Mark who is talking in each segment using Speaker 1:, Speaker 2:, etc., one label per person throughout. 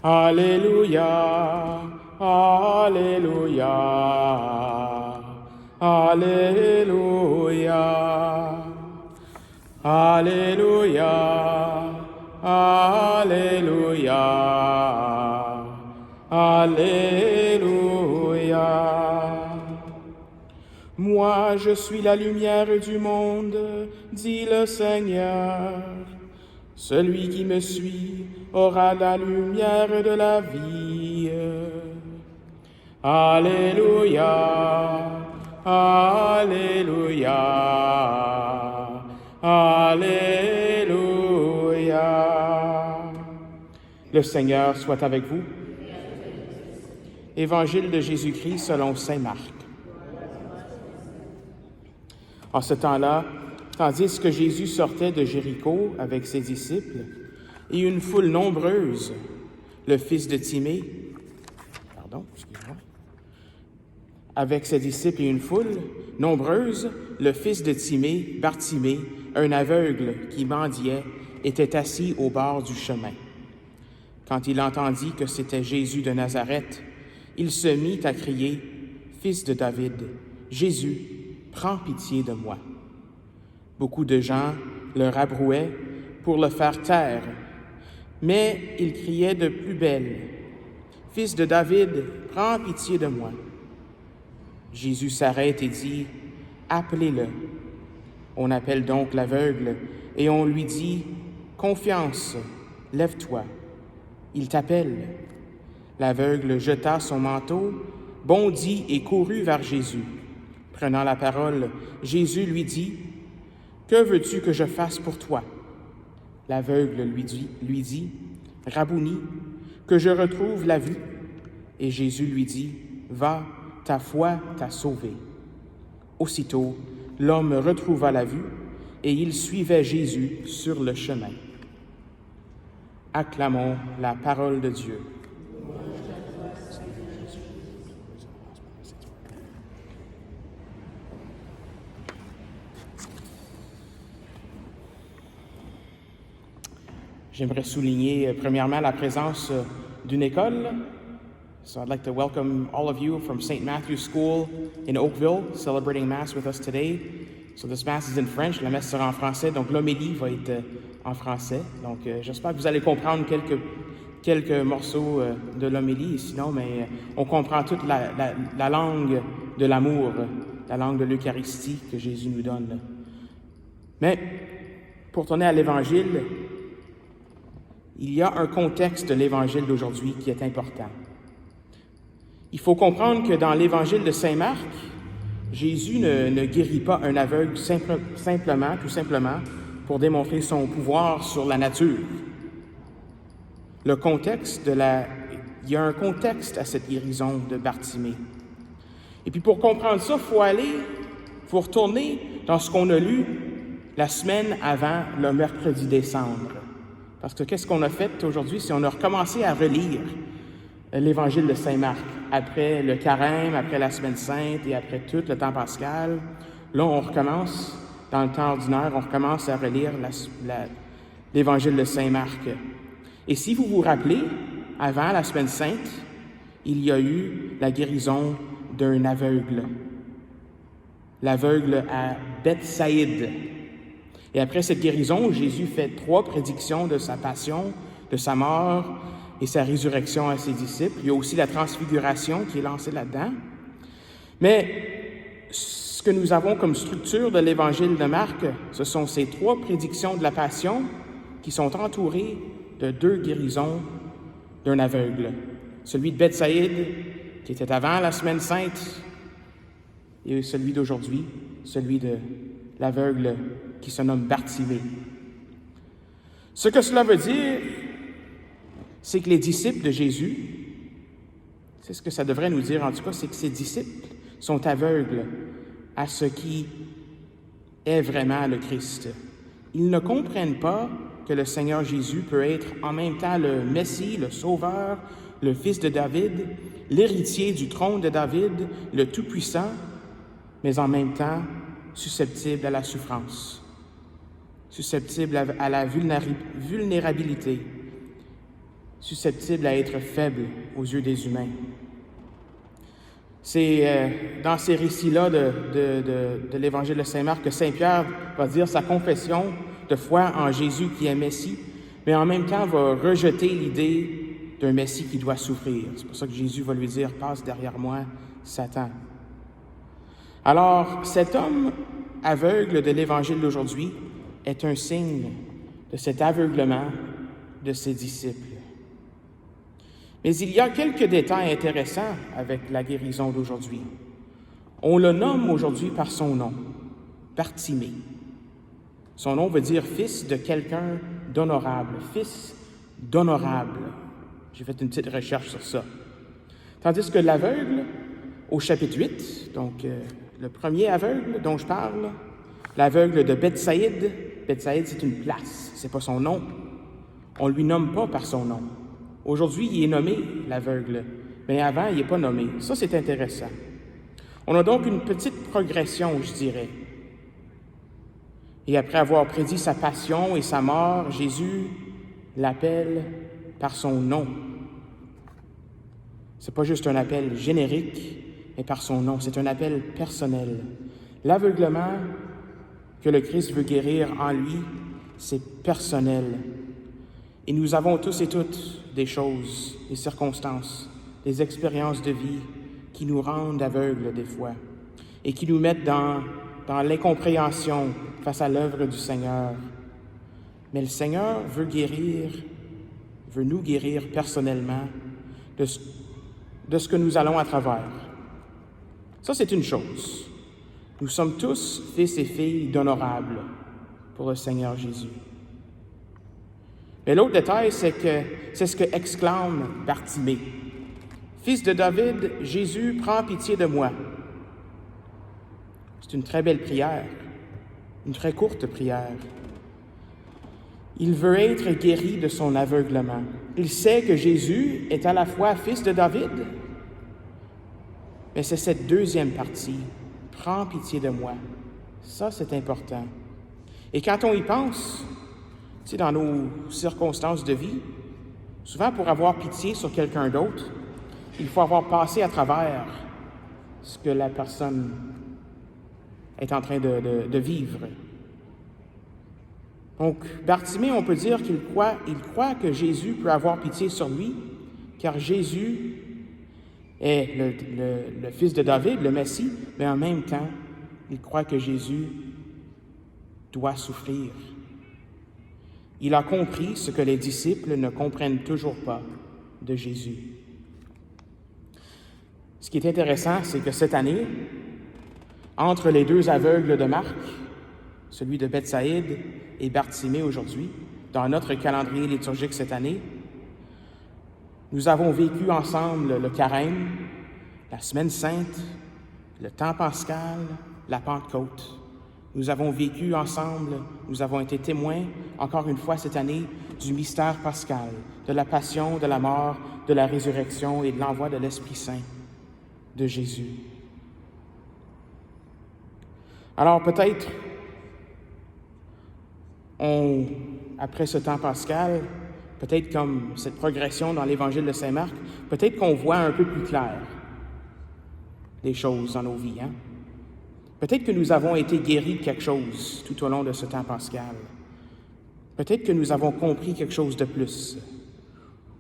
Speaker 1: Alléluia, Alléluia, Alléluia, Alléluia, Alléluia, Alléluia. Moi, je suis la lumière du monde, dit le Seigneur. Celui qui me suit aura la lumière de la vie. Alléluia, Alléluia, Alléluia. Le Seigneur soit avec vous. Évangile de Jésus-Christ selon saint Marc. En ce temps-là, tandis que Jésus sortait de Jéricho avec ses disciples et une foule nombreuse, le fils de Timée, avec ses disciples et une foule nombreuse, le fils de Timée, Bartimée, un aveugle qui mendiait, était assis au bord du chemin. Quand il entendit que c'était Jésus de Nazareth, il se mit à crier, « Fils de David, Jésus, prends pitié de moi. » Beaucoup de gens le rabrouaient pour le faire taire, mais il criait de plus belle, « Fils de David, prends pitié de moi. » Jésus s'arrête et dit, « Appelez-le. » On appelle donc l'aveugle et on lui dit, « Confiance, lève-toi. » Il t'appelle. L'aveugle jeta son manteau, bondit et courut vers Jésus. Prenant la parole, Jésus lui dit, « Que veux-tu que je fasse pour toi? » L'aveugle lui dit, « Rabouni, que je retrouve la vue. » Et Jésus lui dit, « Va, ta foi t'a sauvé. » Aussitôt, l'homme retrouva la vue et il suivait Jésus sur le chemin. Acclamons la parole de Dieu. J'aimerais souligner premièrement la présence d'une école. So I'd like to welcome all of you from St. Matthew's School in Oakville, celebrating Mass with us today. So this Mass is in French, la messe sera en français, donc l'homélie va être en français. Donc j'espère que vous allez comprendre quelques morceaux de l'homélie, sinon, mais on comprend toute la langue de l'amour, la langue de l'Eucharistie que Jésus nous donne. Mais pour tourner à l'Évangile, il y a un contexte de l'Évangile d'aujourd'hui qui est important. Il faut comprendre que dans l'Évangile de saint Marc, Jésus ne guérit pas un aveugle tout simplement, pour démontrer son pouvoir sur la nature. Il y a un contexte à cette guérison de Bartimée. Et puis pour comprendre ça, il faut retourner dans ce qu'on a lu la semaine avant le mercredi décembre. Parce que qu'est-ce qu'on a fait aujourd'hui? C'est qu'on a recommencé à relire l'Évangile de saint Marc. Après le carême, après la Semaine Sainte et après tout le temps pascal. Là, on recommence, dans le temps ordinaire, on recommence à relire l'Évangile de saint Marc. Et si vous vous rappelez, avant la Semaine Sainte, il y a eu la guérison d'un aveugle. L'aveugle à Bethsaïde. Et après cette guérison, Jésus fait 3 prédictions de sa passion, de sa mort et sa résurrection à ses disciples. Il y a aussi la transfiguration qui est lancée là-dedans. Mais ce que nous avons comme structure de l'Évangile de Marc, ce sont ces 3 prédictions de la passion qui sont entourées de 2 guérisons d'un aveugle. Celui de Bethsaïde, qui était avant la Semaine Sainte, et celui d'aujourd'hui, celui de l'aveugle qui se nomme Bartimée. Ce que cela veut dire, c'est que les disciples de Jésus, c'est ce que ça devrait nous dire en tout cas, c'est que ces disciples sont aveugles à ce qui est vraiment le Christ. Ils ne comprennent pas que le Seigneur Jésus peut être en même temps le Messie, le Sauveur, le Fils de David, l'héritier du trône de David, le Tout-Puissant, mais en même temps susceptible à la souffrance, susceptible à la vulnérabilité, susceptible à être faible aux yeux des humains. C'est dans ces récits-là de l'Évangile de Saint Marc que Saint Pierre va dire sa confession de foi en Jésus qui est Messie, mais en même temps va rejeter l'idée d'un Messie qui doit souffrir. C'est pour ça que Jésus va lui dire « Passe derrière moi, Satan ». Alors, cet homme aveugle de l'Évangile d'aujourd'hui est un signe de cet aveuglement de ses disciples. Mais il y a quelques détails intéressants avec la guérison d'aujourd'hui. On le nomme aujourd'hui par son nom, Bartimée. Son nom veut dire fils de quelqu'un d'honorable, fils d'honorable. J'ai fait une petite recherche sur ça. Tandis que l'aveugle, au chapitre 8, donc le premier aveugle dont je parle, l'aveugle de Bethsaïde, Bethsaïde c'est une place, c'est pas son nom. On ne lui nomme pas par son nom. Aujourd'hui, il est nommé l'aveugle, mais avant, il n'est pas nommé. Ça, c'est intéressant. On a donc une petite progression, je dirais. Et après avoir prédit sa passion et sa mort, Jésus l'appelle par son nom. Ce n'est pas juste un appel générique, mais par son nom. C'est un appel personnel. L'aveuglement que le Christ veut guérir en lui, c'est personnel. Et nous avons tous et toutes des choses, des circonstances, des expériences de vie qui nous rendent aveugles des fois et qui nous mettent dans l'incompréhension face à l'œuvre du Seigneur. Mais le Seigneur veut nous guérir personnellement de ce que nous allons à travers. Ça, c'est une chose. Nous sommes tous fils et filles d'honorables pour le Seigneur Jésus. Mais l'autre détail, c'est ce que exclame Bartimée. « Fils de David, Jésus, prends pitié de moi. » C'est une très belle prière, une très courte prière. Il veut être guéri de son aveuglement. Il sait que Jésus est à la fois fils de David, mais c'est cette deuxième partie, « Prends pitié de moi ». Ça, c'est important. Et quand on y pense, tu sais, dans nos circonstances de vie, souvent pour avoir pitié sur quelqu'un d'autre, il faut avoir passé à travers ce que la personne est en train de vivre. Donc, Bartimée, on peut dire qu'il croit que Jésus peut avoir pitié sur lui, car Jésus est le fils de David, le Messie, mais en même temps, il croit que Jésus doit souffrir. Il a compris ce que les disciples ne comprennent toujours pas de Jésus. Ce qui est intéressant, c'est que cette année, entre les deux aveugles de Marc, celui de Bethsaïde et Bartimée aujourd'hui, dans notre calendrier liturgique cette année, nous avons vécu ensemble le Carême, la Semaine Sainte, le temps pascal, la Pentecôte. Nous avons vécu ensemble, nous avons été témoins, encore une fois cette année, du mystère pascal, de la passion, de la mort, de la résurrection et de l'envoi de l'Esprit Saint de Jésus. Alors peut-être, après ce temps pascal, peut-être comme cette progression dans l'Évangile de Saint Marc, peut-être qu'on voit un peu plus clair les choses dans nos vies, hein? Peut-être que nous avons été guéris de quelque chose tout au long de ce temps pascal. Peut-être que nous avons compris quelque chose de plus.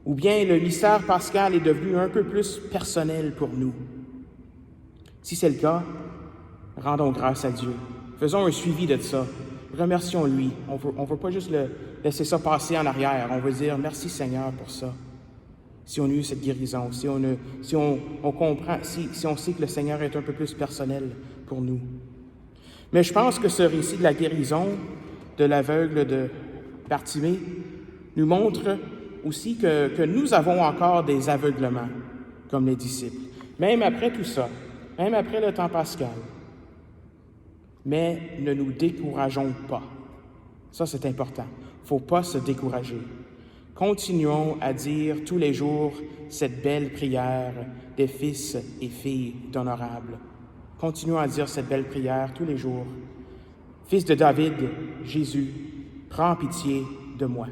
Speaker 1: Ou bien le mystère pascal est devenu un peu plus personnel pour nous. Si c'est le cas, rendons grâce à Dieu. Faisons un suivi de ça. Remercions-lui. On ne veut pas juste laisser ça passer en arrière. On veut dire merci Seigneur pour ça. Si on a eu cette guérison, si on comprend, si on sait que le Seigneur est un peu plus personnel pour nous. Mais je pense que ce récit de la guérison de l'aveugle de Bartimée nous montre aussi que nous avons encore des aveuglements, comme les disciples, même après tout ça, même après le temps pascal. Mais ne nous décourageons pas. Ça, c'est important. Il ne faut pas se décourager. Continuons à dire tous les jours cette belle prière des fils et filles d'honorables. Continuons à dire cette belle prière tous les jours. Fils de David, Jésus, prends pitié de moi.